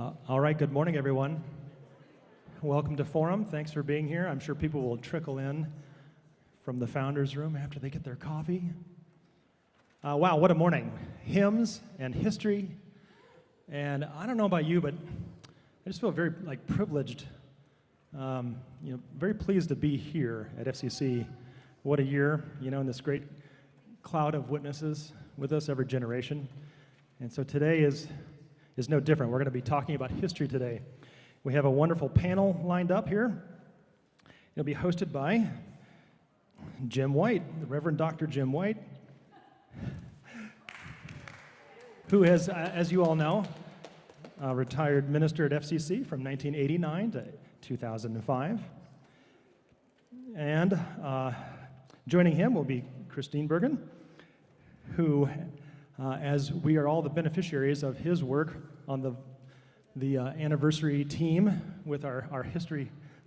All right, good morning, everyone. Welcome to Forum. Thanks for being here. I'm sure people will trickle in from the founders' room after they get their coffee. Wow, what a morning. Hymns and history. And I don't know about you, but I just feel very privileged, very pleased to be here at FCUCC. What a year, in this great cloud of witnesses with us every generation. And so today is no different. We're going to be talking about history today. We have a wonderful panel lined up here. It'll be hosted by Jim White, the Reverend Dr. Jim White, who has, as you all know, retired minister at FCC from 1989 to 2005. And joining him will be Steenbergen, who, as we are all the beneficiaries of his work on the anniversary team with our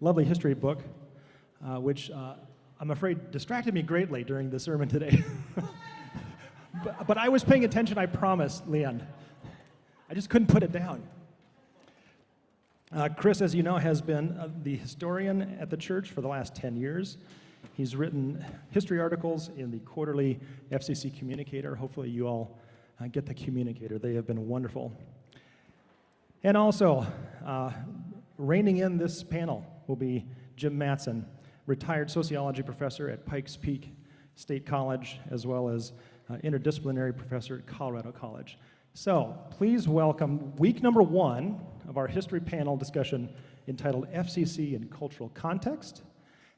lovely history book, which I'm afraid distracted me greatly during the sermon today. but I was paying attention, I promise, Leanne. I just couldn't put it down. Chris, as you know, has been the historian at the church for the last 10 years. He's written history articles in the quarterly FCC Communicator. Hopefully you all get the Communicator. They have been wonderful. And also, reining in this panel will be Jim Matson, retired sociology professor at Pikes Peak State College, as well as interdisciplinary professor at Colorado College. So please welcome week number 1 of our history panel discussion entitled FCC in Cultural Context.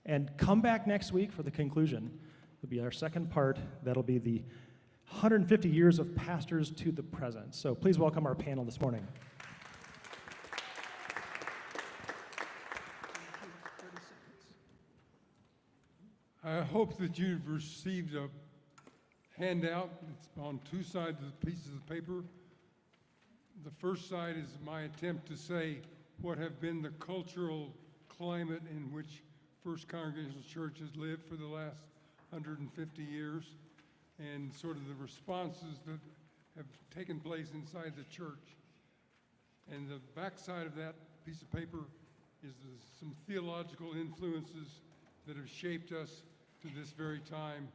And come back next week for the conclusion. It'll be our second part. That'll be the 150 years of pastors to the present. So please welcome our panel this morning. I hope that you've received a handout. It's on 2 sides of the pieces of paper. The first side is my attempt to say what have been the cultural climate in which First Congregational Church has lived for the last 150 years, and sort of the responses that have taken place inside the church. And the back side of that piece of paper is some theological influences that have shaped us to this very time,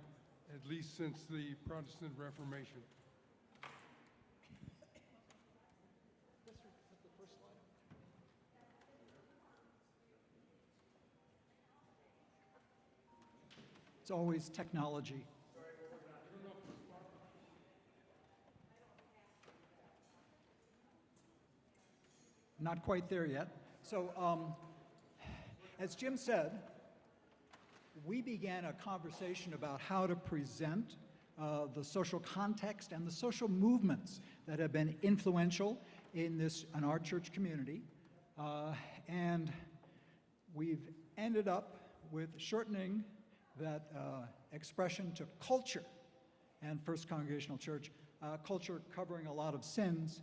at least since the Protestant Reformation. It's always technology. Not quite there yet. So, as Jim said, we began a conversation about how to present the social context and the social movements that have been influential in our church community. And we've ended up with shortening that expression to culture and First Congregational Church, culture covering a lot of sins.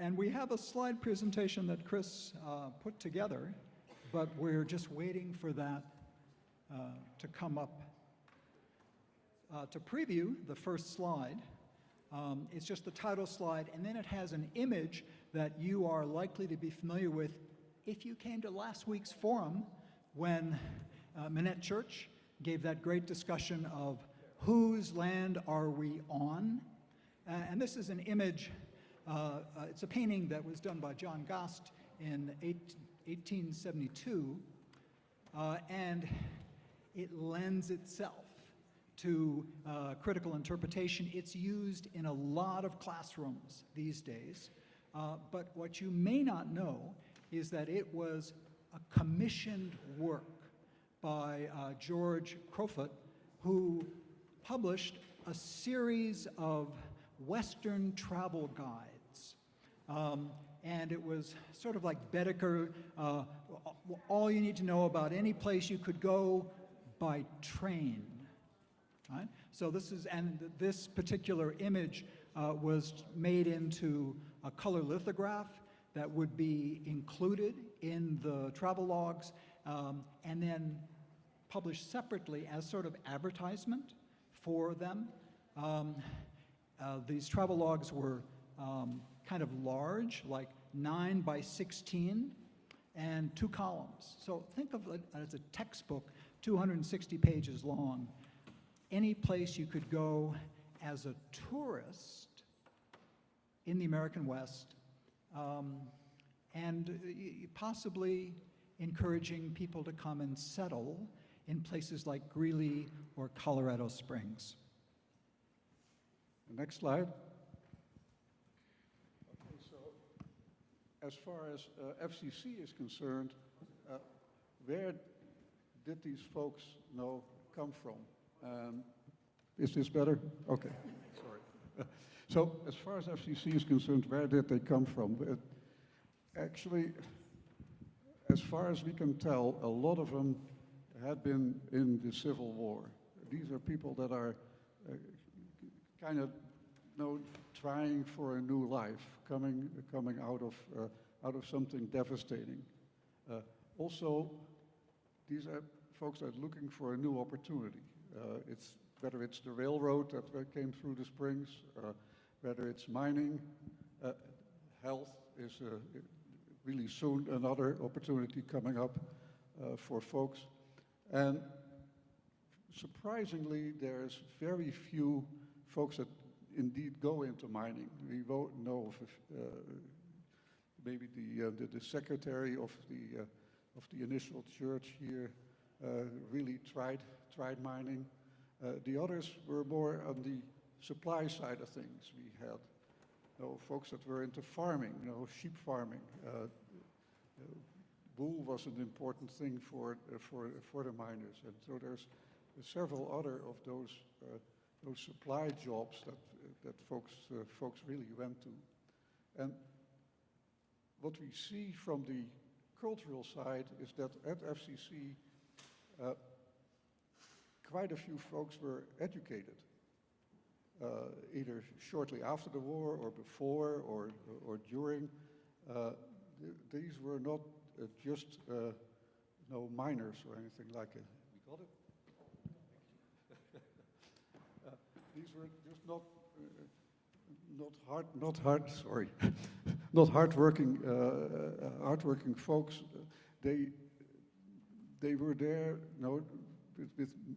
And we have a slide presentation that Chris put together, but we're just waiting for that to come up. To preview the first slide, it's just the title slide, and then it has an image that you are likely to be familiar with if you came to last week's forum when Minette Church gave that great discussion of whose land are we on? And this is an image, it's a painting that was done by John Gost in 1872, and it lends itself to critical interpretation. It's used in a lot of classrooms these days, but what you may not know is that it was a commissioned work by George Crowfoot, who published a series of Western travel guides. And it was sort of like Baedeker, all you need to know about any place you could go by train. Right? So this particular image was made into a color lithograph that would be included in the travel logs, and then published separately as sort of advertisement for them. These travel logs were kind of large, like 9 by 16, and 2 columns. So think of it as a textbook, 260 pages long. Any place you could go as a tourist in the American West, and possibly encouraging people to come and settle in places like Greeley or Colorado Springs. The next slide. Okay, so as far as FCC is concerned, where did these folks come from? Is this better? Okay, sorry. So as far as FCC is concerned, where did they come from? Actually, as far as we can tell, a lot of them had been in the Civil War. These are people that are kind of trying for a new life, coming out of something devastating. Also, these are folks that are looking for a new opportunity. Whether it's the railroad that came through the Springs, whether it's mining, health is really soon another opportunity coming up for folks. And surprisingly, there's very few folks that indeed go into mining. We won't know if maybe the secretary of the initial church here really tried mining. The others were more on the supply side of things. We had folks that were into farming, sheep farming. Wool was an important thing for the miners, and so there's several other of those supply jobs that folks really went to. And what we see from the cultural side is that at FCC, quite a few folks were educated, either shortly after the war or before or during. These were not just miners or anything like it. We got it? These were just not hardworking folks. They were there,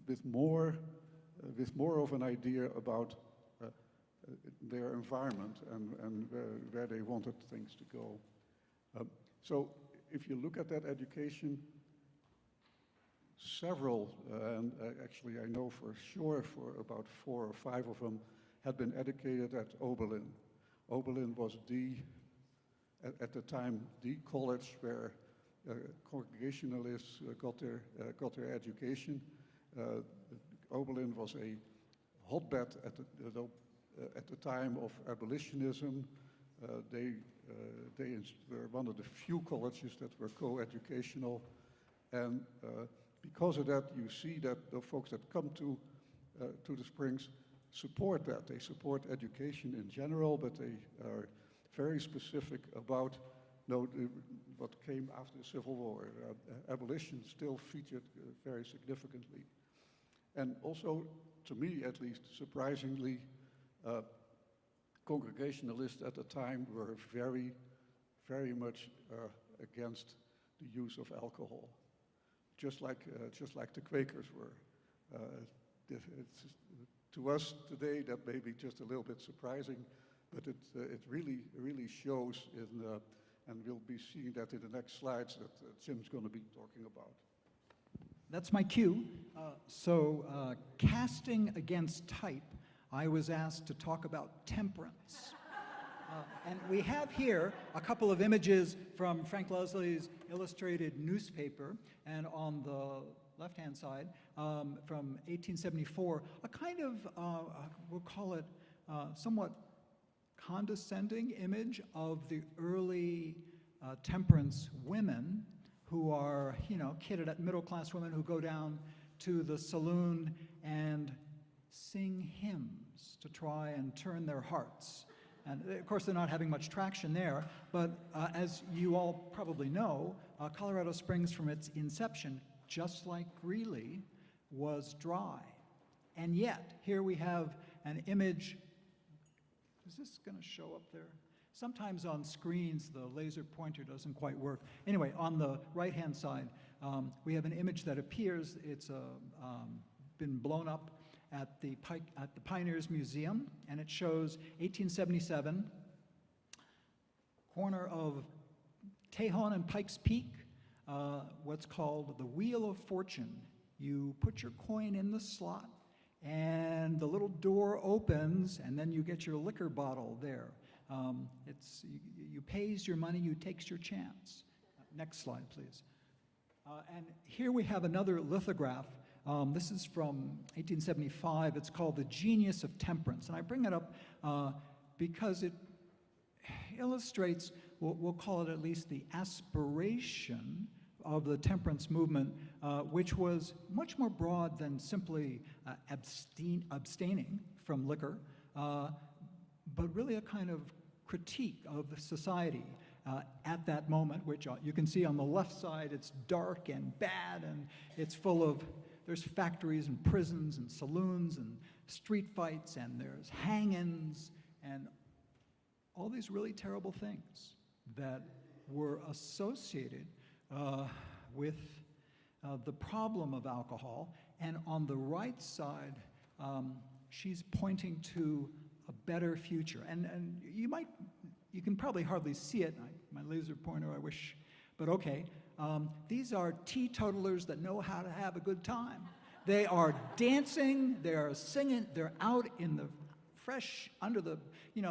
with more of an idea about their environment and where they wanted things to go. So if you look at that education, several, and actually I know for sure for about 4 or 5 of them, had been educated at Oberlin. Oberlin was at the time, the college where Congregationalists got their education. Oberlin was a hotbed at the time of abolitionism. They were one of the few colleges that were co-educational, and because of that, you see that the folks that come to the Springs support that. They support education in general, but they are very specific about what came after the Civil War. Abolition still featured very significantly. And also, to me at least, surprisingly, Congregationalists at the time were very, very much against the use of alcohol, just like the Quakers were. To us today, that may be just a little bit surprising, but it really shows and we'll be seeing that in the next slides that Jim's going to be talking about. That's my cue. Casting against type, I was asked to talk about temperance. And we have here a couple of images from Frank Leslie's illustrated newspaper, and on the left-hand side, from 1874, a kind of, we'll call it somewhat condescending image of the early temperance women who are, kitted middle-class women who go down to the saloon and sing hymns to try and turn their hearts. And of course, they're not having much traction there, but as you all probably know, Colorado Springs from its inception, just like Greeley, was dry. And yet, here we have an image. Is this going to show up there? Sometimes on screens, the laser pointer doesn't quite work. Anyway, on the right-hand side, we have an image that appears. It's been blown up at the Pioneers Museum, and it shows 1877, corner of Tejon and Pikes Peak, what's called the Wheel of Fortune. You put your coin in the slot, and the little door opens, and then you get your liquor bottle there. You pays your money, you takes your chance. Next slide, please. And here we have another lithograph. This is from 1875. It's called The Genius of Temperance. And I bring it up because it illustrates, we'll call it at least the aspiration of the temperance movement, which was much more broad than simply abstaining from liquor, but really a kind of critique of society at that moment, which you can see on the left side. It's dark and bad, and it's full of, there's factories and prisons and saloons and street fights, and there's hang-ins and all these really terrible things that were associated with the problem of alcohol. And on the right side, she's pointing to a better future. And you can probably hardly see it. My laser pointer, I wish, but okay. These are teetotalers that know how to have a good time. They are dancing, they are singing, they're out in the fresh, under the,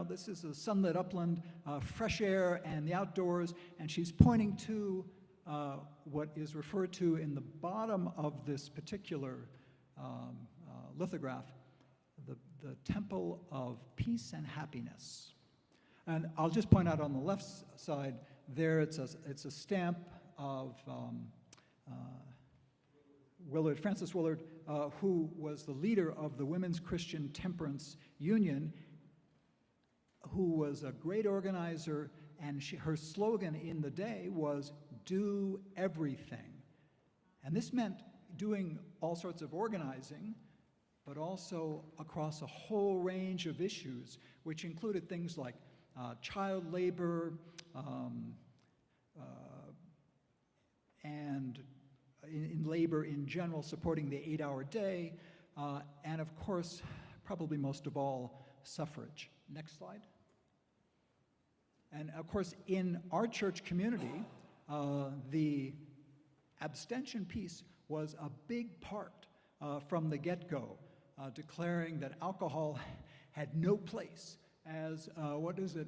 this is a sunlit upland, fresh air and the outdoors, and she's pointing to what is referred to in the bottom of this particular lithograph, the Temple of Peace and Happiness. And I'll just point out on the left side there, it's a stamp of Willard, Frances Willard, who was the leader of the Women's Christian Temperance Union, who was a great organizer, and her slogan in the day was, "Do everything." And this meant doing all sorts of organizing, but also across a whole range of issues, which included things like child labor, and in labor in general, supporting the 8-hour day, and of course, probably most of all, suffrage. Next slide. And of course, in our church community, the abstention piece was a big part from the get-go, declaring that alcohol had no place as,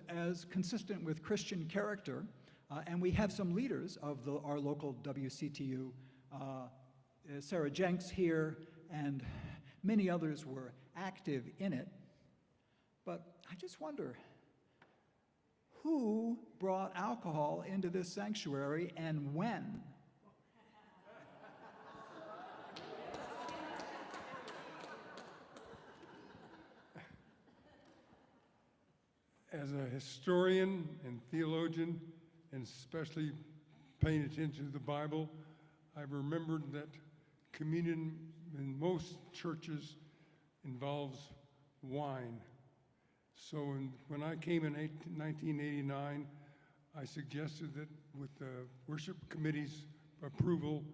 as consistent with Christian character. And we have some leaders of our local WCTU, Sarah Jenks here, and many others were active in it. But I just wonder, who brought alcohol into this sanctuary and when? As a historian and theologian, and especially paying attention to the Bible, I've remembered that communion in most churches involves wine. So when I came in 1989, I suggested that with the worship committee's approval,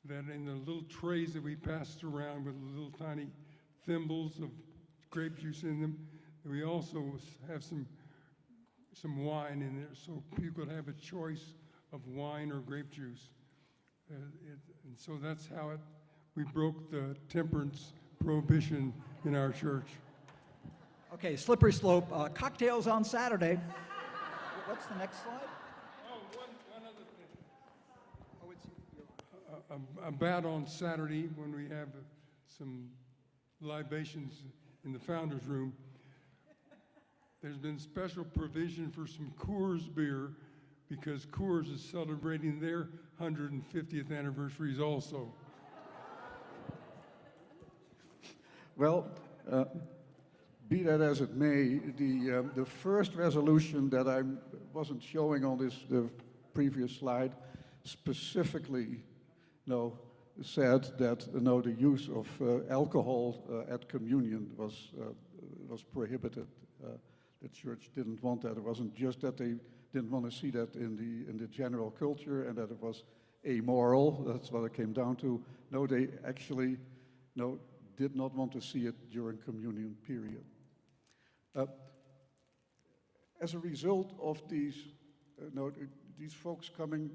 that in the little trays that we passed around with little tiny thimbles of grape juice in them, that we also have some wine in there, so people could have a choice of wine or grape juice. And so that's how we broke the temperance prohibition in our church. Okay, slippery slope. Cocktails on Saturday. What's the next slide? Oh, one other thing. Oh, it's A bat on Saturday when we have some libations in the founder's room. There's been special provision for some Coors beer because Coors is celebrating their 150th anniversaries also. Well, be that as it may, the first resolution that I wasn't showing on the previous slide specifically said that the use of alcohol at communion was prohibited. the church didn't want that. It wasn't just that they didn't want to see that in the general culture and that it was amoral. That's what it came down to. No, they actually did not want to see it during communion period. As a result of these folks coming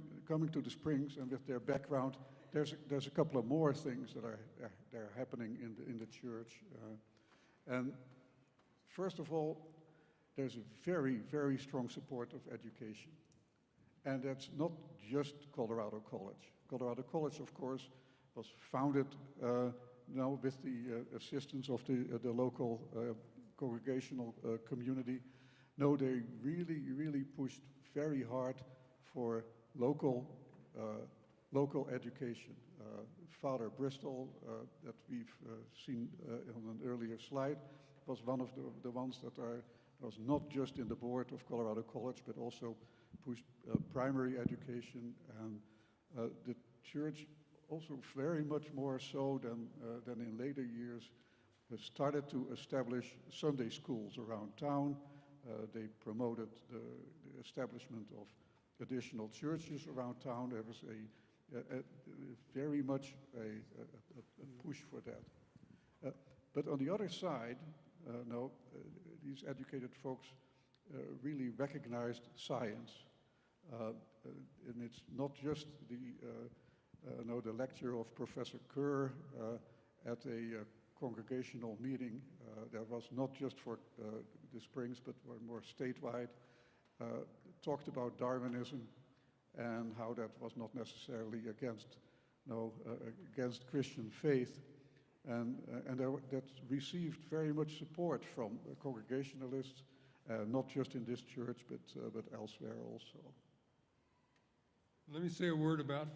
to the Springs and with their background, there's a couple of more things that are happening in the church. And first of all, there's a very, very strong support of education. And that's not just Colorado College. Colorado College, of course, was founded with the assistance of the local Congregational community. No, they really, really pushed very hard for local education. Father Bristol, that we've seen on an earlier slide, was one of the ones that was not just in the board of Colorado College, but also pushed primary education. And the church also very much more so than in later years has started to establish Sunday schools around town. They promoted the establishment of additional churches around town. There was very much a push for that. But on the other side, these educated folks really recognized science. And it's not just the lecture of Professor Kerr at a congregational meeting. That was not just for the Springs, but more statewide. Talked about Darwinism and how that was not necessarily against Christian faith, and that received very much support from Congregationalists, not just in this church, but elsewhere also. Let me say a word about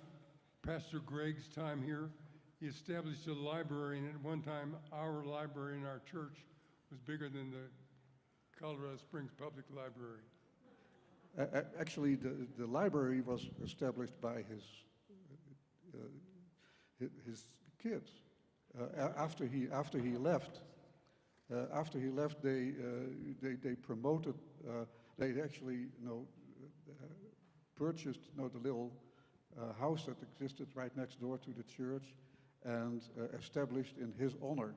Pastor Greg's time here. He established a library, and at one time, our library in our church was bigger than the Colorado Springs Public Library. Actually, the library was established by his kids. After he left, they promoted. They actually purchased the little house that existed right next door to the church, and established in his honor.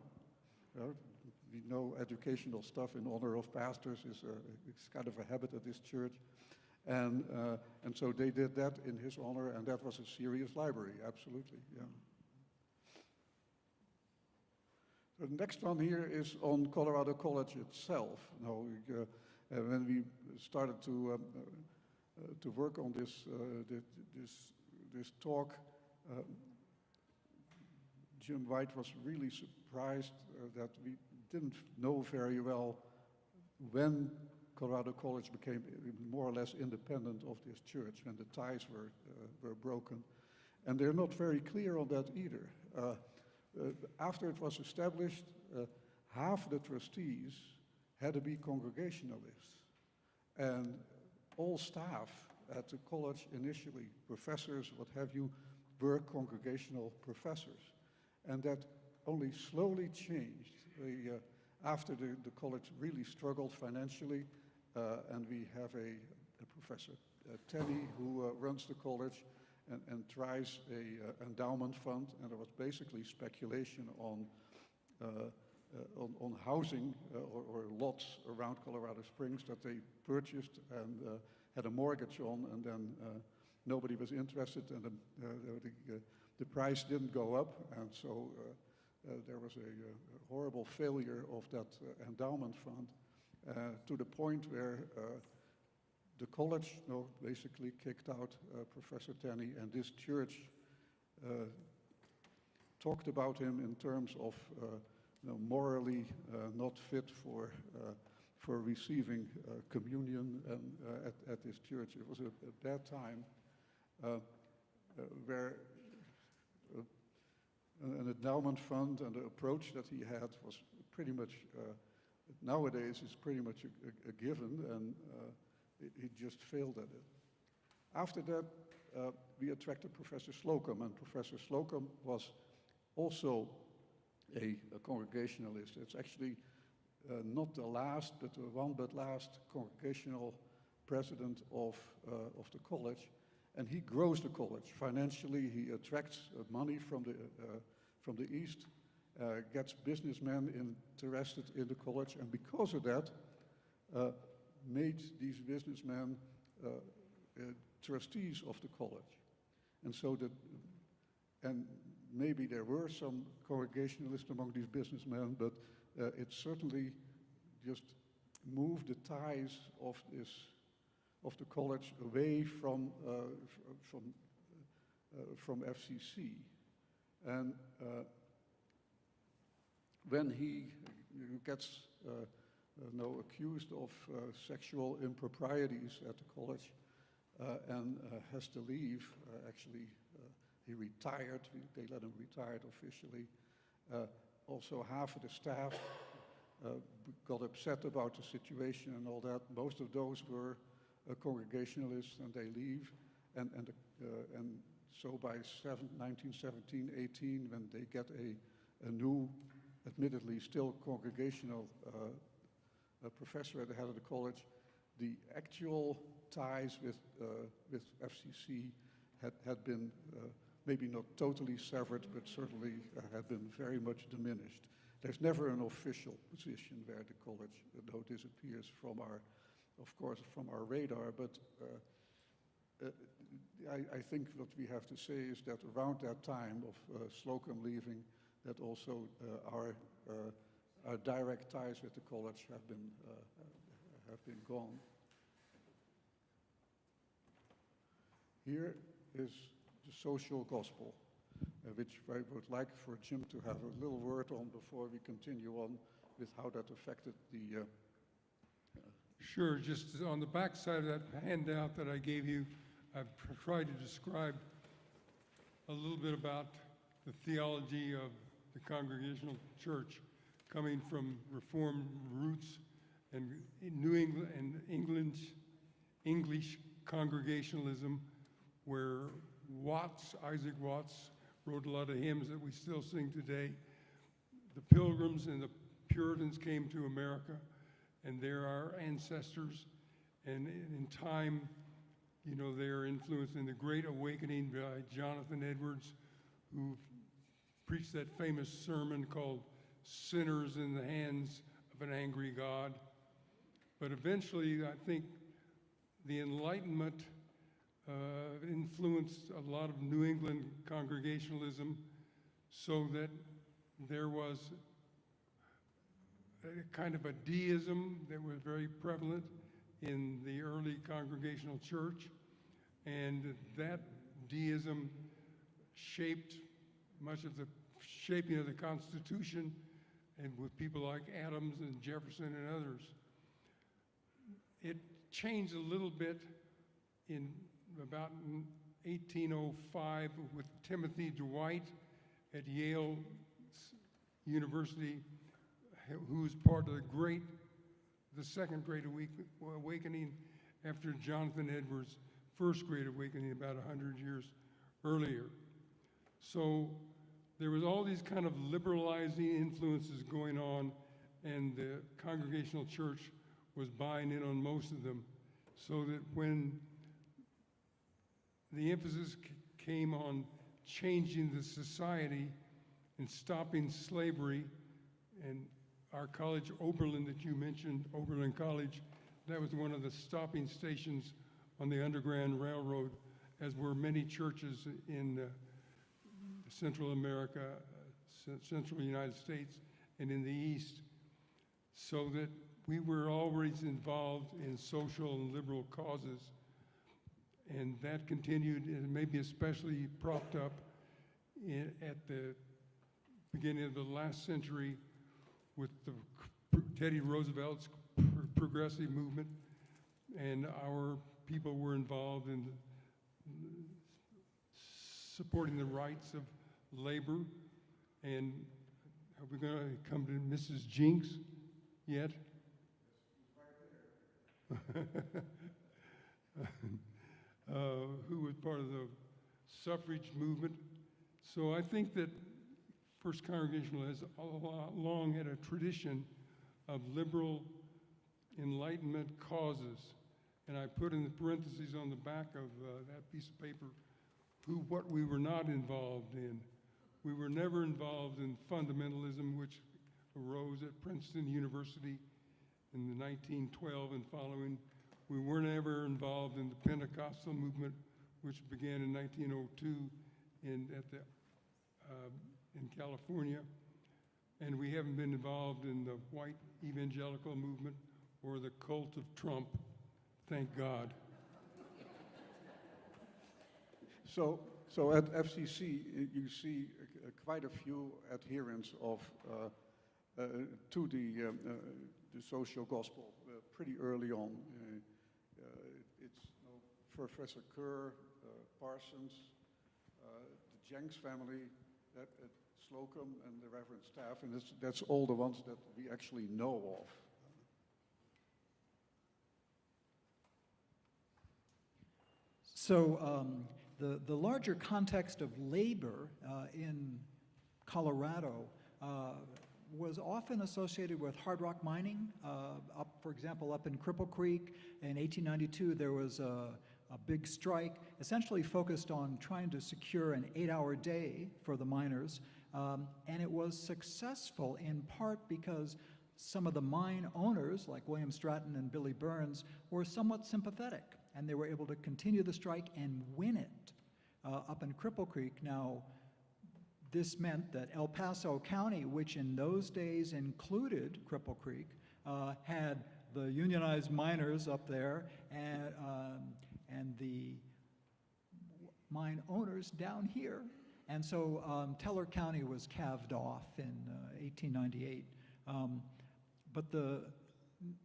We know educational stuff in honor of pastors is kind of a habit at this church. And so they did that in his honor, and that was a serious library, absolutely, yeah. The next one here is on Colorado College itself. When we started to work on this talk, Jim White was really surprised that we didn't know very well when Colorado College became more or less independent of this church, when the ties were broken. And they're not very clear on that either. After it was established, half the trustees had to be Congregationalists. And all staff at the college initially, professors, what have you, were Congregational professors. And that only slowly changed after the college really struggled financially. And we have a Professor Tenney who runs the college and tries a endowment fund, and there was basically speculation on housing or lots around Colorado Springs that they purchased and had a mortgage on, and then nobody was interested, and the price didn't go up, and so there was a horrible failure of that endowment fund. To the point where the college basically kicked out Professor Tenney, and this church talked about him in terms of morally not fit for receiving communion at this church. It was a bad time where an endowment fund and the approach that he had was pretty much nowadays is pretty much a given, and he just failed at it. After that, we attracted Professor Slocum, and Professor Slocum was also a Congregationalist. It's actually not the last, but the one but last congregational president of the college. And he grows the college. Financially, he attracts money from the East, gets businessmen interested in the college, and because of that, made these businessmen trustees of the college. And so and maybe there were some Congregationalists among these businessmen, but it certainly just moved the ties of the college away from FCC. And when he gets accused of sexual improprieties at the college and has to leave, actually he retired, they let him retire officially. Also half of the staff got upset about the situation and all that. Most of those were Congregationalists, and they leave. And so by 1917, 18, when they get a new, admittedly still Congregational professor at the head of the college, the actual ties with FCC had been maybe not totally severed, but certainly had been very much diminished. There's never an official position where the college, though, disappears from our radar, but I think what we have to say is that around that time of Slocum leaving, that also our direct ties with the college have been gone. Here is the social gospel, which I would like for Jim to have a little word on before we continue on with how that affected the... Sure, just on the back side of that handout that I gave you, I've tried to describe a little bit about the theology of the Congregational Church coming from Reformed roots and New England and English Congregationalism, where Isaac Watts wrote a lot of hymns that we still sing today. The Pilgrims and the Puritans came to America, and they're our ancestors. And in time, they are influenced in the Great Awakening by Jonathan Edwards, who preached that famous sermon called Sinners in the Hands of an Angry God. But eventually, I think the Enlightenment influenced a lot of New England Congregationalism, so that there was a kind of a deism that was very prevalent in the early Congregational Church, and that deism shaped much of the shaping of the Constitution, and with people like Adams and Jefferson and others. It changed a little bit in about 1805 with Timothy Dwight at Yale University, who was part of the Second Great Awakening after Jonathan Edwards' First Great Awakening about 100 years earlier. So there was all these kind of liberalizing influences going on, and the Congregational Church was buying in on most of them, so that when the emphasis came on changing the society and stopping slavery, and our college, Oberlin, that you mentioned, Oberlin College, that was one of the stopping stations on the Underground Railroad, as were many churches in Central America, Central United States, and in the East, so that we were always involved in social and liberal causes. And that continued, and maybe especially propped up at the beginning of the last century with Teddy Roosevelt's progressive movement, and our people were involved in supporting the rights of labor. And are we going to come to Mrs. Jinks yet? Who was part of the suffrage movement. So I think that First Congregational has long had a tradition of liberal Enlightenment causes. And I put in the parentheses on the back of that piece of paper what we were not involved in. We were never involved in fundamentalism, which arose at Princeton University in the 1912 and following. We weren't ever involved in the Pentecostal movement, which began in 1902 in California. And we haven't been involved in the white evangelical movement or the cult of Trump, thank God. So at FCC, you see quite a few adherents of to the social gospel pretty early on. It's Professor Kerr, Parsons, the Jenks family, Slocum, and the Reverend Staff, and that's all the ones that we actually know of. So the larger context of labor in Colorado was often associated with hard rock mining. For example, up in Cripple Creek in 1892, there was a big strike, essentially focused on trying to secure an 8-hour day for the miners. And it was successful in part because some of the mine owners, like William Stratton and Billy Burns, were somewhat sympathetic, and they were able to continue the strike and win it up in Cripple Creek. Now, this meant that El Paso County, which in those days included Cripple Creek, had the unionized miners up there and the mine owners down here. And so Teller County was calved off in 1898. But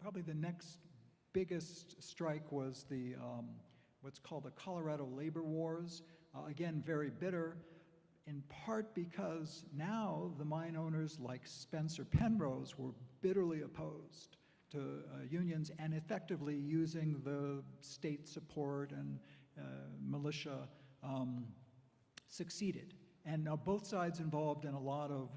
probably the next biggest strike was the what's called the Colorado Labor Wars. Again, very bitter, in part because now the mine owners like Spencer Penrose were bitterly opposed to unions and effectively using the state support and militia succeeded. And now both sides involved in a lot of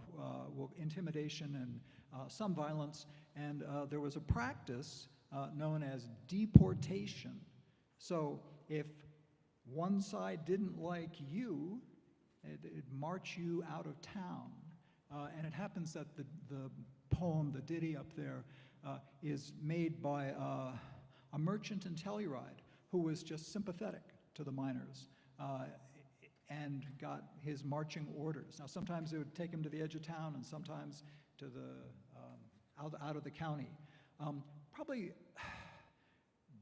intimidation and some violence. And there was a practice known as deportation. So if one side didn't like you, it'd march you out of town. And it happens that the poem, the ditty up there, is made by a merchant in Telluride who was just sympathetic to the miners and got his marching orders. Now, sometimes it would take him to the edge of town and sometimes to the out of the county. Probably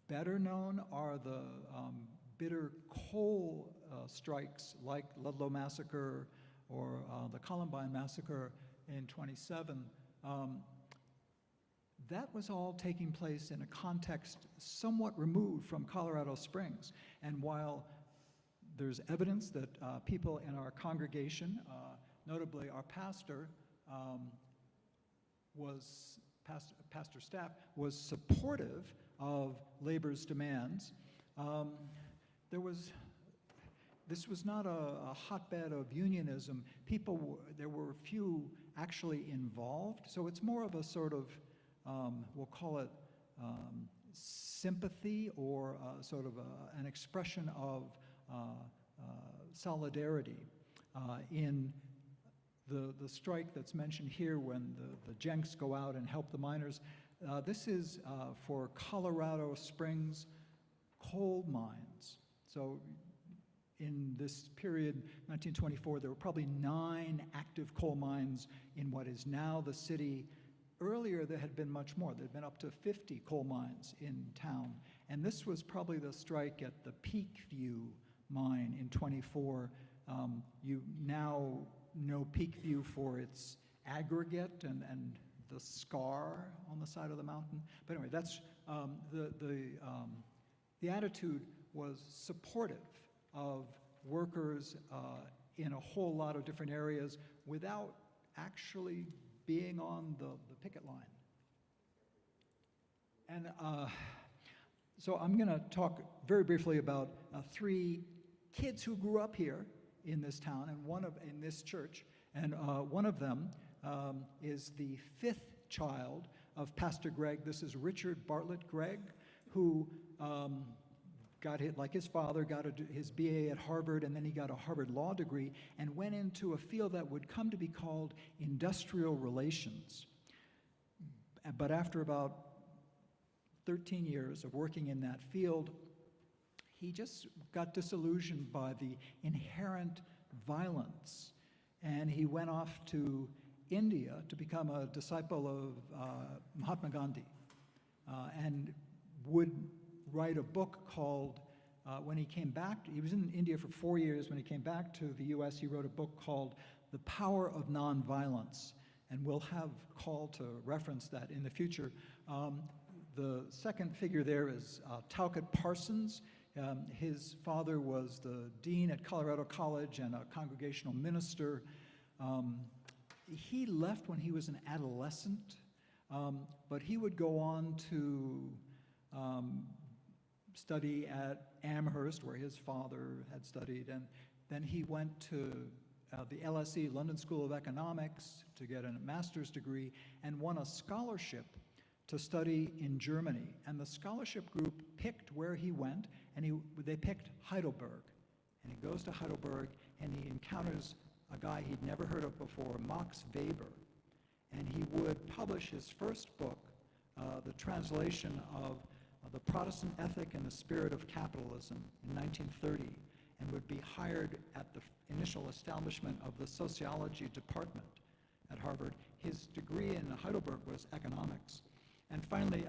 better known are the bitter coal strikes like Ludlow Massacre or the Columbine Massacre in '27. That was all taking place in a context somewhat removed from Colorado Springs. And while there's evidence that people in our congregation, notably our pastor, pastor staff, was supportive of labor's demands, this was not a hotbed of unionism. There were few actually involved, so it's more of a sort of, we'll call it sympathy or sort of an expression of solidarity in the strike that's mentioned here when the Jenks go out and help the miners. This is for Colorado Springs coal mines. So in this period, 1924, there were probably 9 active coal mines in what is now the city. Earlier, there had been much more. There had been up to 50 coal mines in town. And this was probably the strike at the Peakview mine in '24. You now know Peakview for its aggregate and the scar on the side of the mountain. But anyway, that's the attitude was supportive of workers in a whole lot of different areas without actually being on the picket line. And so I'm going to talk very briefly about 3 kids who grew up here in this town and in this church, and one of them is the 5th child of Pastor Gregg. This is Richard Bartlett Gregg, who got hit, like his father, got his BA at Harvard, and then he got a Harvard law degree and went into a field that would come to be called industrial relations. But after about 13 years of working in that field, he just got disillusioned by the inherent violence, and he went off to India to become a disciple of Mahatma Gandhi, and would write a book called, when he came back, he was in India for 4 years. When he came back to the US, he wrote a book called The Power of Nonviolence, and we'll have call to reference that in the future. The second figure there is Talcott Parsons. His father was the dean at Colorado College and a congregational minister. He left when he was an adolescent, but he would go on to study at Amherst, where his father had studied, and then he went to the LSE, London School of Economics, to get a master's degree, and won a scholarship to study in Germany. And the scholarship group picked where he went, and they picked Heidelberg. And he goes to Heidelberg, and he encounters a guy he'd never heard of before, Max Weber. And he would publish his first book, the translation of The Protestant Ethic and the Spirit of Capitalism, in 1930, and would be hired at the initial establishment of the sociology department at Harvard. His degree in Heidelberg was economics. And finally,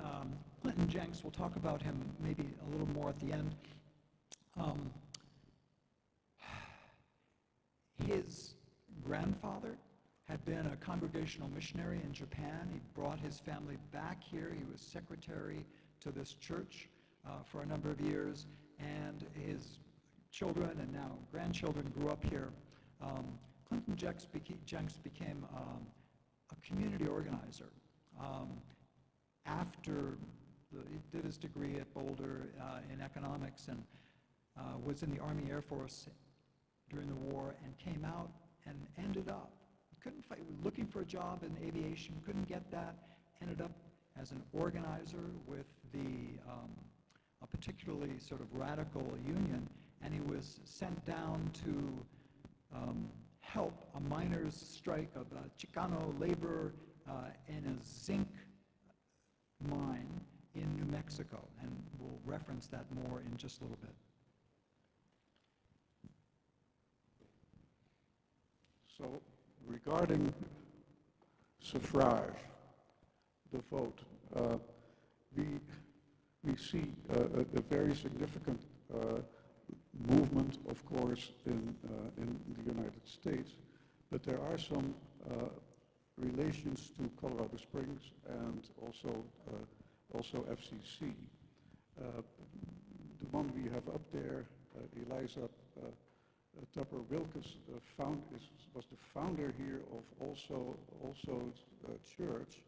Clinton Jenks, we'll talk about him maybe a little more at the end. His grandfather had been a congregational missionary in Japan. He brought his family back here. He was secretary to this church for a number of years, and his children and now grandchildren grew up here. Clinton Jenks became a community organizer after he did his degree at Boulder in economics, and was in the Army Air Force during the war, and came out and ended up, looking for a job in aviation, couldn't get that, ended up as an organizer with a particularly sort of radical union, and he was sent down to help a miners' strike of Chicano labor in a zinc mine in New Mexico, and we'll reference that more in just a little bit. So, regarding suffrage, the vote, we see a very significant movement, of course, in the United States, but there are some relations to Colorado Springs and also FCC. The one we have up there, Eliza Tupper Wilkes, was the founder here of also church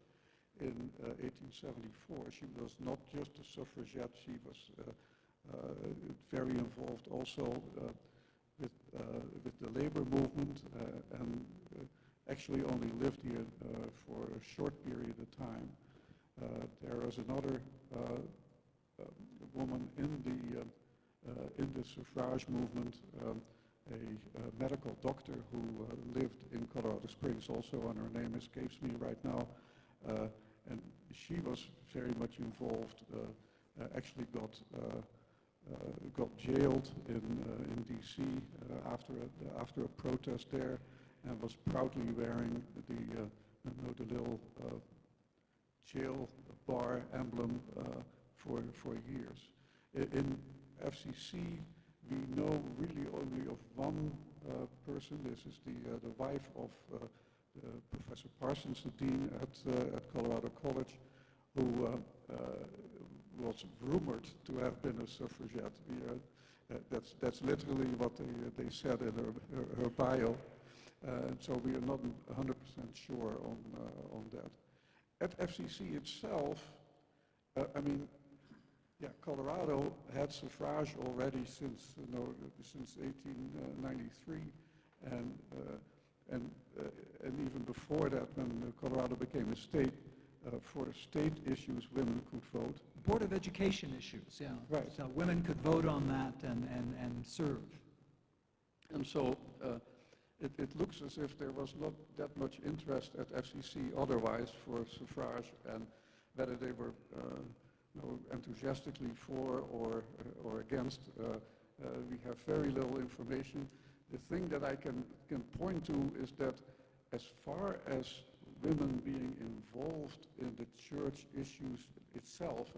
in 1874. She was not just a suffragette; she was very involved also with the labor movement, and actually only lived here for a short period of time. There was another woman in the suffrage movement, a medical doctor who lived in Colorado Springs also, and her name escapes me right now. And she was very much involved. Actually got jailed in D.C. After a protest there, and was proudly wearing the little jail bar emblem for years. In FCC, we know really only of one person. This is the wife of Professor Parsons, the dean at Colorado College, who was rumored to have been a suffragette. That's literally what they said in her bio. So we are not 100% sure on that. At FCC itself, Colorado had suffrage already since 1893, and even before that, when Colorado became a state, for state issues, women could vote. Board of Education issues, yeah. Right. So women could vote on that and serve. And so it looks as if there was not that much interest at FCC otherwise for suffrage, and whether they were enthusiastically for or against. We have very little information. The thing that I can point to is that as far as women being involved in the church issues itself,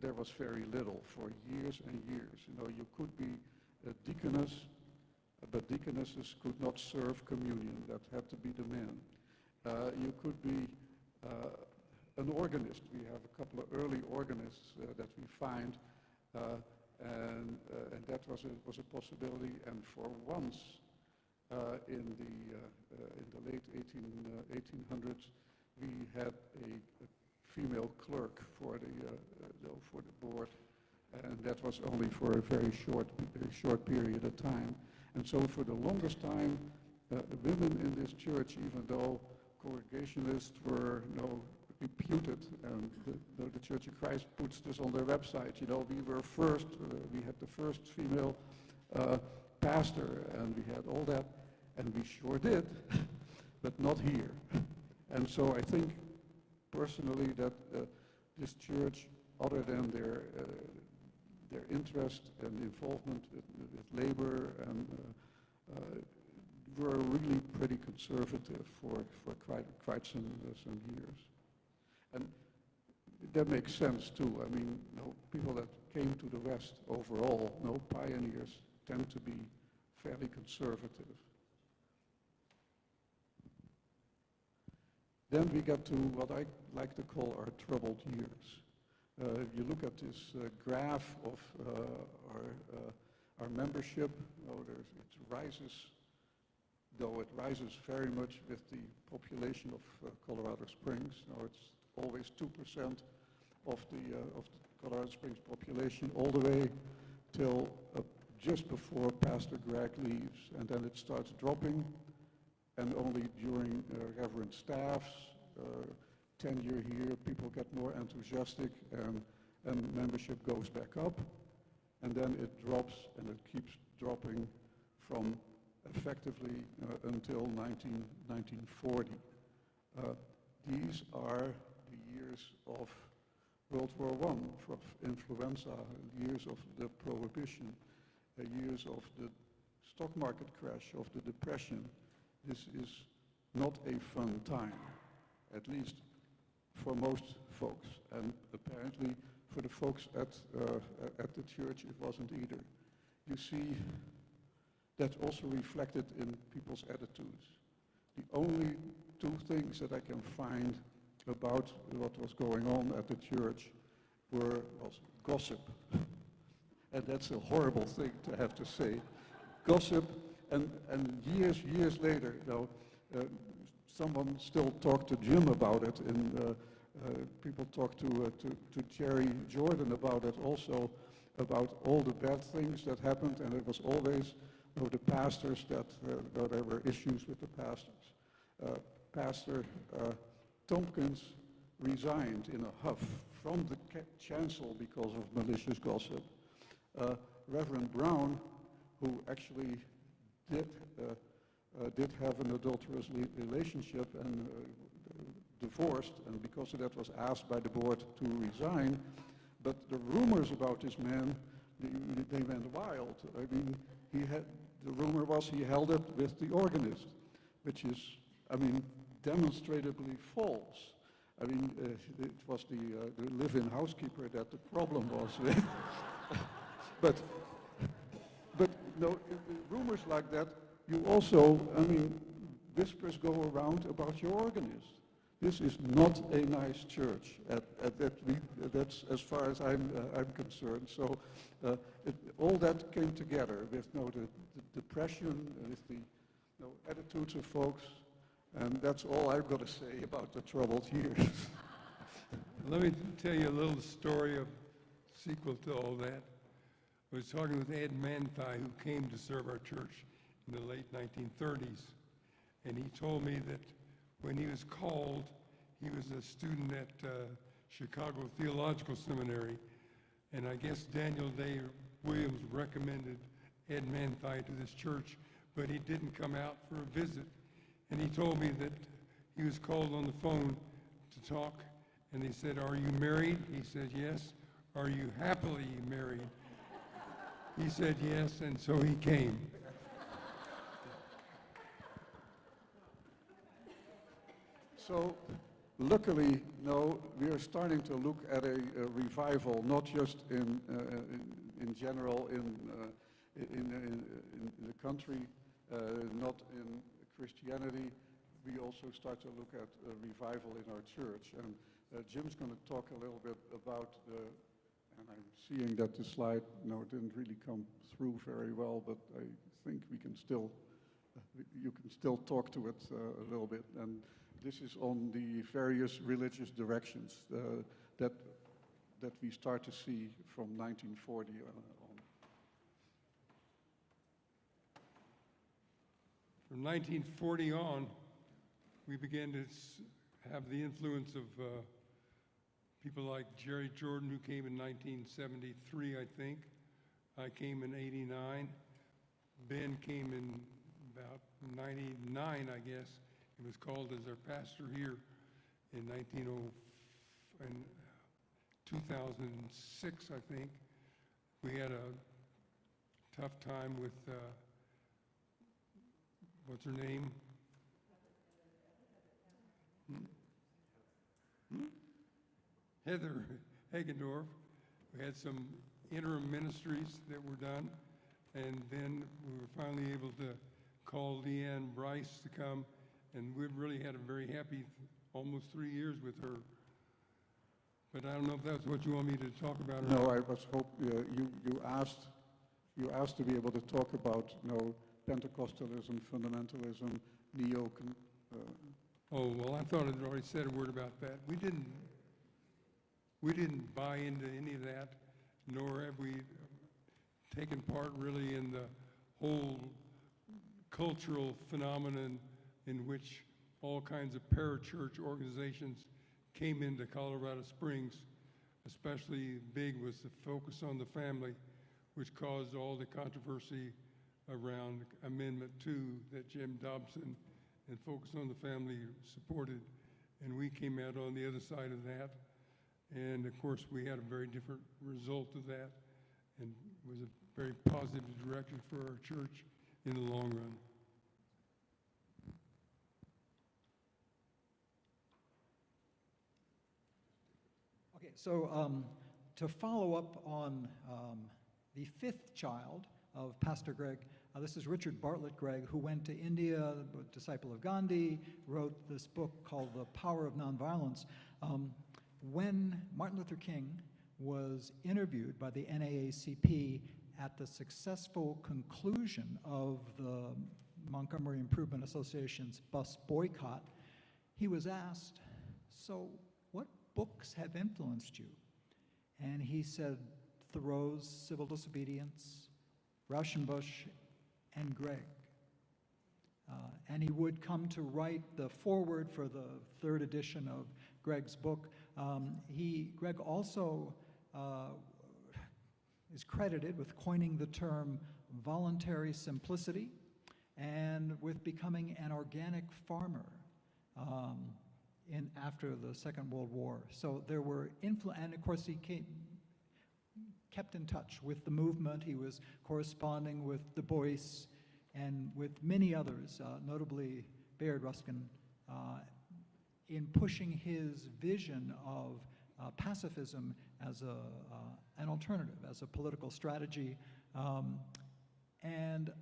there was very little for years and years. You could be a deaconess, but deaconesses could not serve communion. That had to be the men. You could be an organist. We have a couple of early organists that we find, and that was a possibility. And for once, in the late 1800s, we had a female clerk for the board, and that was only for a very short period of time. And so for the longest time, the women in this church, even though Congregationalists were reputed, and the Church of Christ puts this on their website, we were first, we had the first female pastor, and we had all that, and we sure did, but not here. And so I think personally that this church, other than their interest and involvement with labor, and were really pretty conservative for quite some years. And that makes sense too. I mean, people that came to the West overall, pioneers, tend to be fairly conservative. Then we get to what I like to call our troubled years. If you look at this graph of our membership, it rises, though it rises very much with the population of Colorado Springs. It's always 2% of the Colorado Springs population, all the way till just before Pastor Greg leaves, and then it starts dropping, and only during Reverend Staff's tenure here, people get more enthusiastic, and membership goes back up, and then it drops, and it keeps dropping from effectively until 1940. These are the years of World War I, of influenza, years of the Prohibition, years of the stock market crash, of the Depression. This is not a fun time, at least for most folks, and apparently for the folks at the church it wasn't either. You see that also reflected in people's attitudes. The only two things that I can find about what was going on at the church was gossip, and that's a horrible thing to have to say. Gossip, and years later, someone still talked to Jim about it, and people talked to Jerry Jordan about it also, about all the bad things that happened, and it was always the pastors that there were issues with the pastors. Pastor Tompkins resigned in a huff from the chancel because of malicious gossip. Reverend Brown, who actually did have an adulterous relationship and divorced, and because of that was asked by the board to resign. But the rumors about this man, they went wild. I mean, the rumor was he held it with the organist, which is, demonstrably false. It was the live-in housekeeper that the problem was with. but rumors like that, you also, whispers go around about your organist. This is not a nice church. That's as far as I'm concerned. So all that came together with the depression, with the attitudes of folks, and that's all I've got to say about the troubled years. Let me tell you a little story of sequel to all that. I was talking with Ed Manthei, who came to serve our church in the late 1930s, and he told me that when he was called, He was a student at Chicago Theological Seminary, and I guess Daniel Day Williams recommended Ed Manthei to this church, but he didn't come out for a visit. And he told me that he was called on the phone to talk, and they said, "Are you married?" He said, "Yes." "Are you happily married?" He said, "Yes," and so he came. So, luckily, no, we are starting to look at a revival, not just in general in the country, not in Christianity. We also start to look at a revival in our church. And Jim's going to talk a little bit about and I'm seeing that the slide, didn't really come through very well, but I think we can still, you can still talk to it a little bit. And this is on the various religious directions that we start to see from 1940 on. From 1940 on, we began to have the influence of people like Jerry Jordan, who came in 1973, I think. I came in 89. Ben came in about 99, I guess. He was called as our pastor here in 2006, I think. We had a tough time with, what's her name? Heather Hagendorf. We had some interim ministries that were done, and then we were finally able to call Leanne Bryce to come, and we've really had a very happy almost 3 years with her. But I don't know if that's what you want me to talk about or No, not. I was you asked to be able to talk about Pentecostalism, fundamentalism, Oh, well, I thought I'd already said a word about that. We didn't buy into any of that, nor have we taken part really in the whole cultural phenomenon in which all kinds of parachurch organizations came into Colorado Springs. Especially big was the focus on the family, which caused all the controversy around Amendment 2 that Jim Dobson and Focus on the Family supported. And we came out on the other side of that. And of course, we had a very different result of that, and it was a very positive direction for our church in the long run. Okay, so to follow up on the fifth child of Pastor Greg, this is Richard Bartlett Gregg, who went to India, a disciple of Gandhi, wrote this book called The Power of Nonviolence. When Martin Luther King was interviewed by the NAACP at the successful conclusion of the Montgomery Improvement Association's bus boycott, he was asked, "So what books have influenced you?" And he said, Thoreau's Civil Disobedience, Rauschenbusch, and Gregg. And he would come to write the foreword for the third edition of Gregg's book. Gregg also is credited with coining the term voluntary simplicity and with becoming an organic farmer after the Second World War. So there were and of course he kept in touch with the movement. He was corresponding with Du Bois and with many others, notably Bayard Ruskin, in pushing his vision of pacifism as an alternative, as a political strategy. And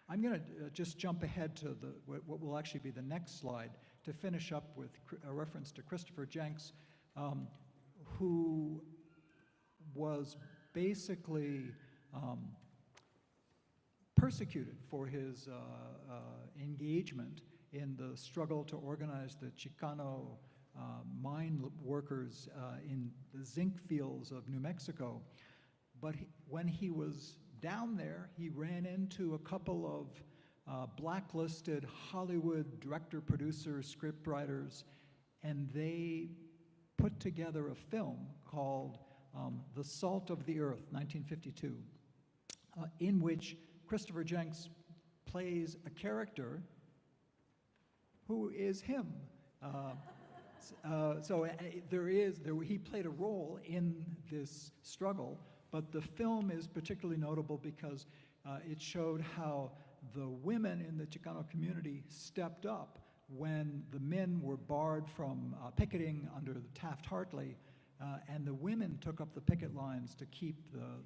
I'm going to just jump ahead to what will actually be the next slide to finish up with a reference to Christopher Jenks, who was basically persecuted for his engagement in the struggle to organize the Chicano mine workers in the zinc fields of New Mexico. But when he was down there, he ran into a couple of blacklisted Hollywood director, producer, script writers, and they put together a film called The Salt of the Earth, 1952, in which Christopher Jenks plays a character who is him. He played a role in this struggle, but the film is particularly notable because it showed how the women in the Chicano community stepped up when the men were barred from picketing under the Taft-Hartley, and the women took up the picket lines to keep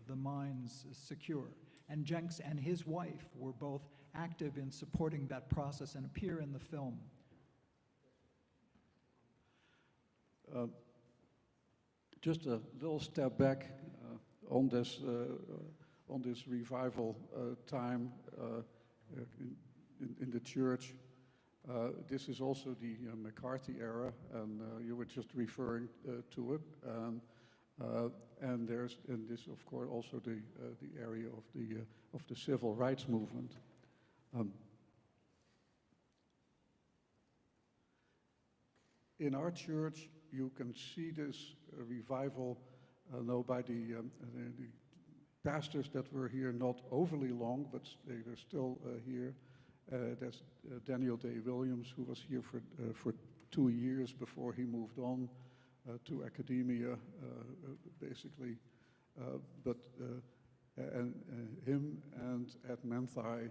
the mines secure. And Jenks and his wife were both active in supporting that process and appear in the film. Just a little step back on this revival time in the church. This is also the McCarthy era, and you were just referring to it. And this, of course, also the area of the civil rights movement. In our church, you can see this revival now by the pastors that were here not overly long, but they were still here. There's Daniel Day Williams, who was here for 2 years before he moved on to academia, basically. And him and Ed Manthai,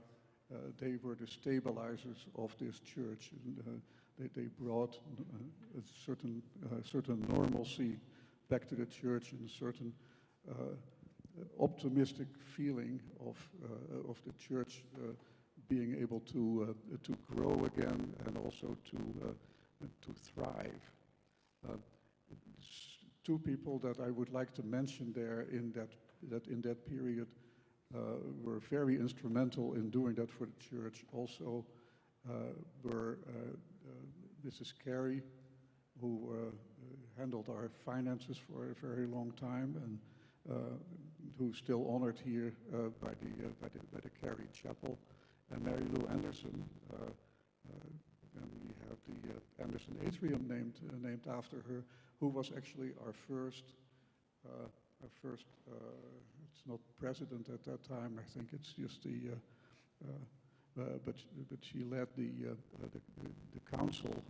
they were the stabilizers of this church. And, they brought a certain normalcy back to the church and a certain optimistic feeling of the church being able to grow again and also to thrive. Two people that I would like to mention there in that period were very instrumental in doing that for the church. Also were Mrs. Carey, who handled our finances for a very long time, and who's still honored here by the Carey Chapel, and Mary Lou Anderson. And we have the Anderson Atrium named after her, who was actually our first. It's not president at that time. I think it's just the. But she led the council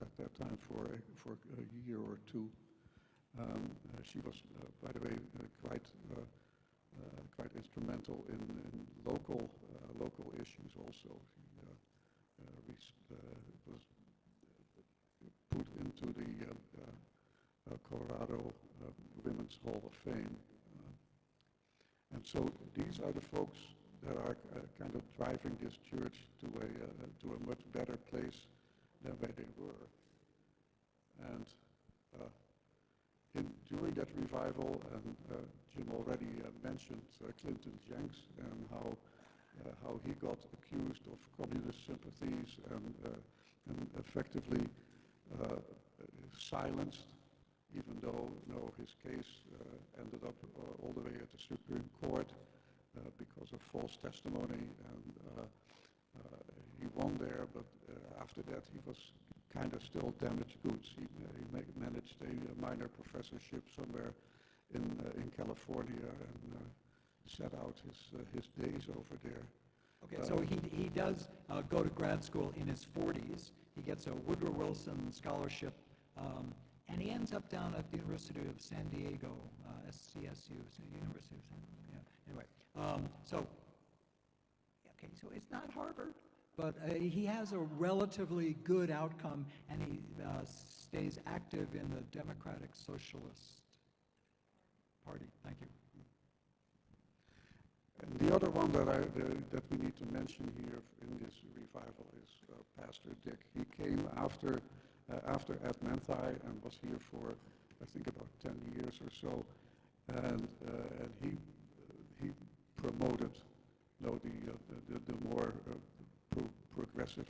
at that time for a year or two. She was, by the way, quite instrumental in local issues also. She was put into the Colorado Women's Hall of Fame. And so these are the folks that are kind of driving this church to a much better place than where they were. And during that revival, and Jim already mentioned Clinton Jenks and how he got accused of communist sympathies and effectively silenced, even though his case ended up all the way at the Supreme Court. Because of false testimony, and he won there, but after that he was kind of still damaged goods. He managed a minor professorship somewhere in California and set out his days over there. Okay, so he does go to grad school in his 40s. He gets a Woodrow Wilson scholarship, and he ends up down at the University of San Diego, SCSU, so University of San Diego. Yeah. Anyway, so it's not Harvard, but he has a relatively good outcome, and he stays active in the Democratic Socialist Party. Thank you. And the other one that we need to mention here in this revival is Pastor Dick. He came after Ed Manthai and was here for, I think, about 10 years or so, and he promoted the more progressive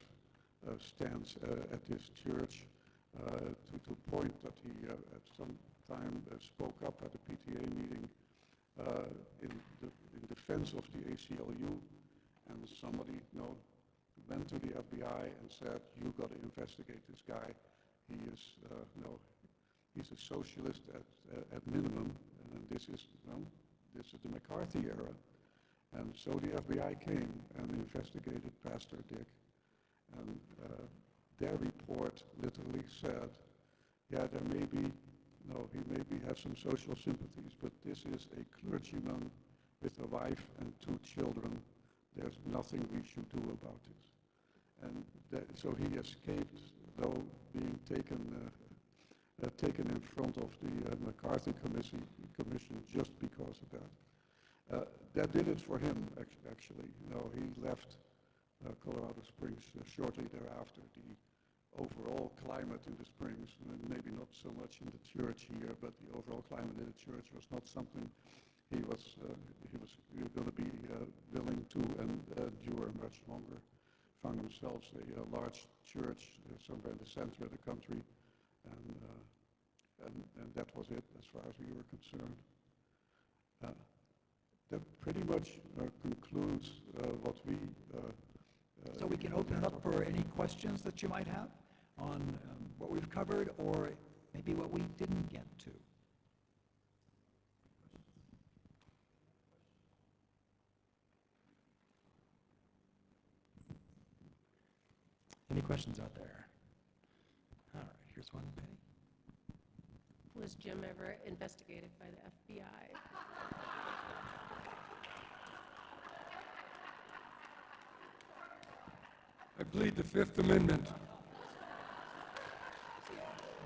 stance at this church to the point that he at some time spoke up at a PTA meeting in defense of the ACLU, and somebody went to the FBI and said, "You got to investigate this guy. He is he's a socialist at minimum, and this is the McCarthy era." And so the FBI came and investigated Pastor Dick, and their report literally said, "Yeah, there may be, he maybe has some social sympathies, but this is a clergyman with a wife and 2 children. There's nothing we should do about it." And so he escaped, though, being taken in front of the McCarthy Commission just because of that. That did it for him, actually. He left Colorado Springs shortly thereafter. The overall climate in the Springs, maybe not so much in the church here, but the overall climate in the church was not something he was going to be willing to endure much longer. Found themselves a large church somewhere in the center of the country, and that was it as far as we were concerned. That pretty much concludes what we... So we can open it up for any questions that you might have on what we've covered, or maybe what we didn't get to. Any questions out there? All right, here's one, Penny. Was Jim ever investigated by the FBI? I plead the Fifth Amendment.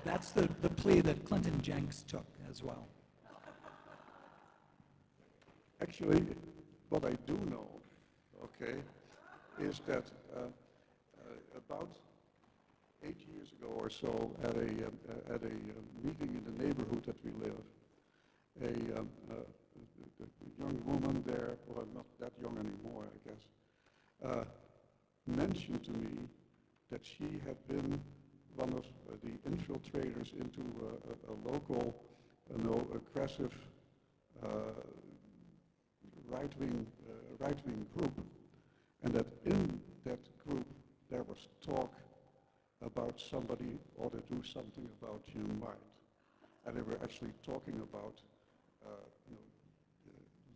That's the plea that Clinton Jenks took as well. Actually, what I do know, is that about 8 years ago or so, at a meeting in the neighborhood that we live, a young woman there, well, not that young anymore, I guess, mentioned to me that she had been one of the infiltrators into a local, aggressive right-wing group, and that in that group there was talk about somebody ought to do something about Jim White, and they were actually talking about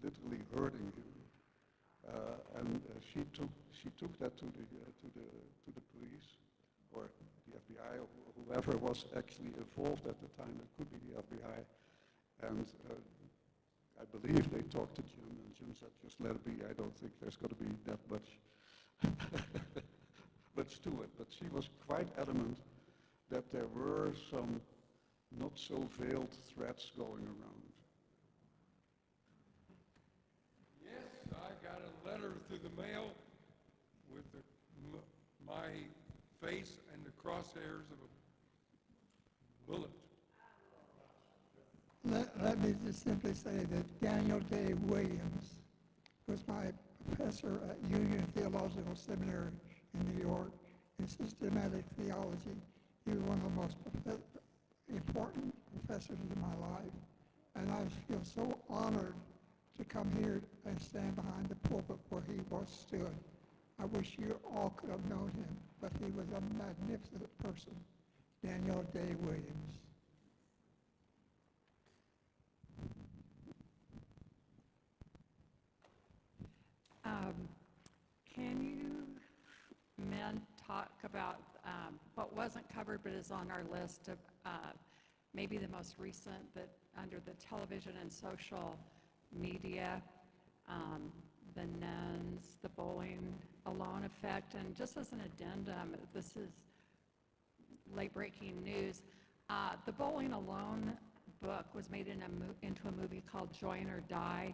literally hurting him. And she took that to the police or the FBI or whoever was actually involved at the time. It could be the FBI, and I believe they talked to Jim, and Jim said, "Just let it be. I don't think there's going to be that much to it." But she was quite adamant that there were some not so veiled threats going around. Yes, I got a letter through the mail with my face and the crosshairs of a bullet. Let me just simply say that Daniel Day Williams was my professor at Union Theological Seminary in New York in systematic theology. He was one of the most important professors in my life, and I feel so honored to come here and stand behind the pulpit where he once stood. I wish you all could have known him, but he was a magnificent person, Daniel Day Williams. Can you men talk about what wasn't covered but is on our list of maybe the most recent, that under the television and social media, the nuns, the bowling alone effect, and just as an addendum, this is late-breaking news. The Bowling Alone book was made into a movie called Join or Die.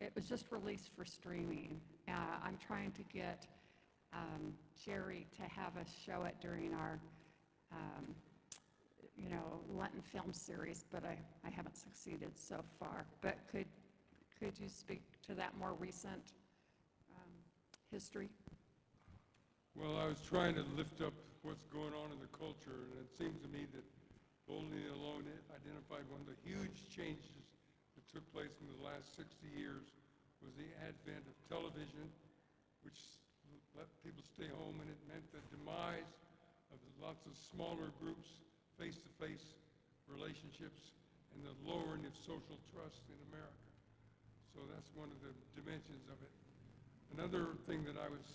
It was just released for streaming. I'm trying to get Jerry to have us show it during our, Lenten film series, but I haven't succeeded so far. But could you speak to that more recent history? Well, I was trying to lift up what's going on in the culture, and it seems to me that Bowling Alone identified one of the huge changes that took place in the last 60 years was the advent of television, which let stay home, and it meant the demise of lots of smaller groups, face-to-face relationships, and the lowering of social trust in America. So that's one of the dimensions of it. Another thing that I was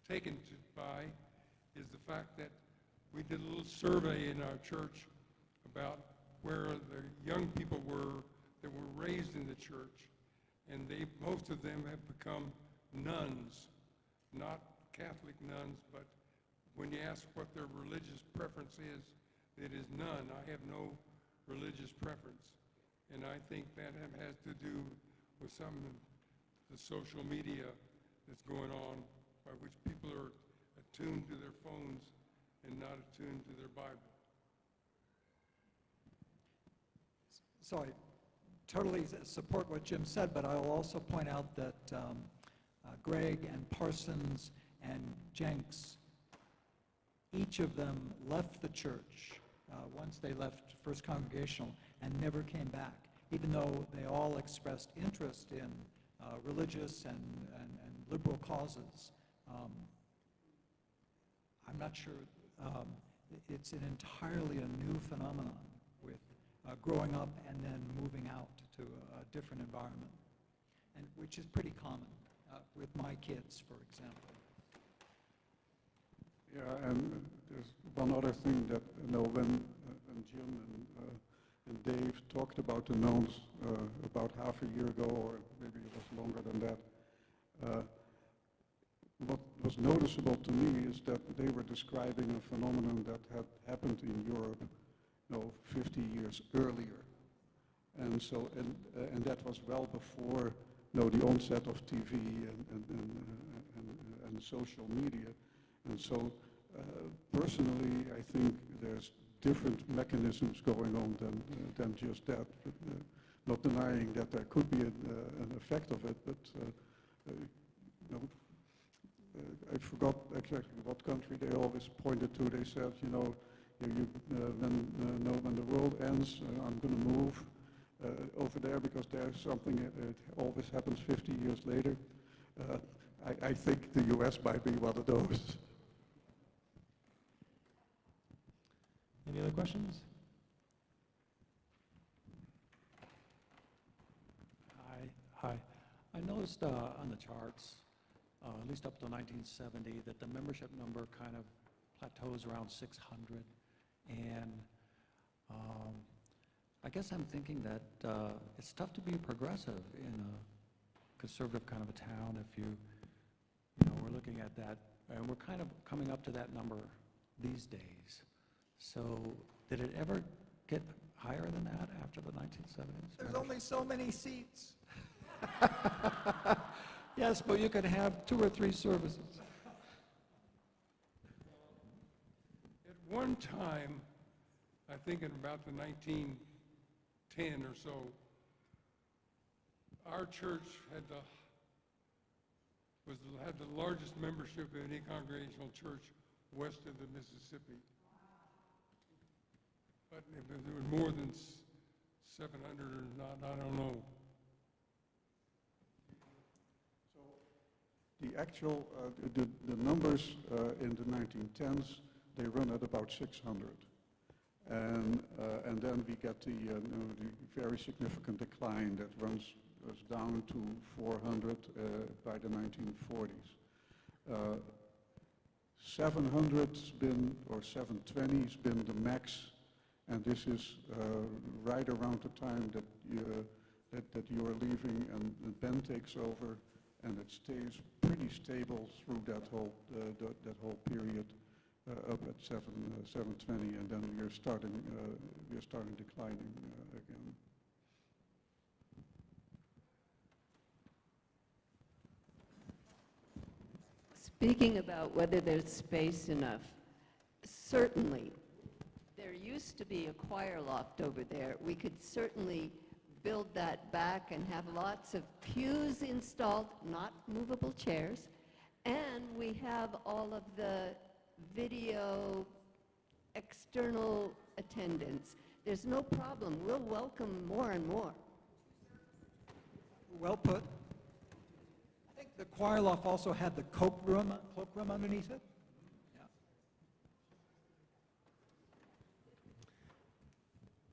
taken by is the fact that we did a little survey in our church about where the young people were that were raised in the church, and most of them have become nuns, not Catholic nuns, but when you ask what their religious preference is, it is none. I have no religious preference, and I think that has to do with some of the social media that's going on, by which people are attuned to their phones and not attuned to their Bible. So I totally support what Jim said, but I'll also point out that Greg and Parsons and Jenks, each of them left the church once they left First Congregational and never came back, even though they all expressed interest in religious and liberal causes. I'm not sure, it's an entirely a new phenomenon with growing up and then moving out to a different environment, and which is pretty common with my kids, for example. Yeah, and there's one other thing that, when Jim and Dave talked about the nuns about half a year ago, or maybe it was longer than that, what was noticeable to me is that they were describing a phenomenon that had happened in Europe, 50 years earlier. And so, and that was well before, the onset of TV and social media. And so, personally, I think there's different mechanisms going on than just that. Not denying that there could be an effect of it, but I forgot exactly what country they always pointed to. They said, when the world ends, I'm going to move over there because there's something. It always happens 50 years later. I think the U.S. might be one of those. Any other questions? Hi. I noticed on the charts, at least up to 1970, that the membership number kind of plateaus around 600. And I guess I'm thinking that it's tough to be progressive in a conservative kind of a town if we're looking at that, and we're kind of coming up to that number these days. So did it ever get higher than that after the 1970s? There's only so many seats. Yes, but you could have 2 or 3 services. At one time, I think in about the 1910 or so, our church had the largest membership of any Congregational church west of the Mississippi. But if there were more than 700 or not, I don't know. The actual, the numbers in the 1910s, they run at about 600. And then we get the very significant decline that runs down to 400 by the 1940s. 700's been, or 720's been the max, and this is right around the time that you are leaving and Ben takes over, and it stays pretty stable through that whole period up at 720, and then we're starting declining again. Speaking about whether there's space enough, certainly, there used to be a choir loft over there. We could certainly build that back and have lots of pews installed, not movable chairs, and we have all of the video external attendance. There's no problem. We'll welcome more and more. Well put. I think The choir loft also had the cloakroom underneath it. Yeah.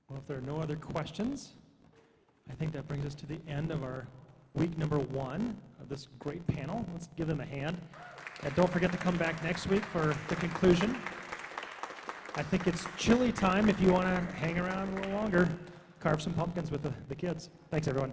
Well, if there are no other questions, I think that brings us to the end of our week number 1 of this great panel. Let's give them a hand. And don't forget to come back next week for the conclusion. I think it's chilly time if you want to hang around a little longer, carve some pumpkins with the kids. Thanks, everyone.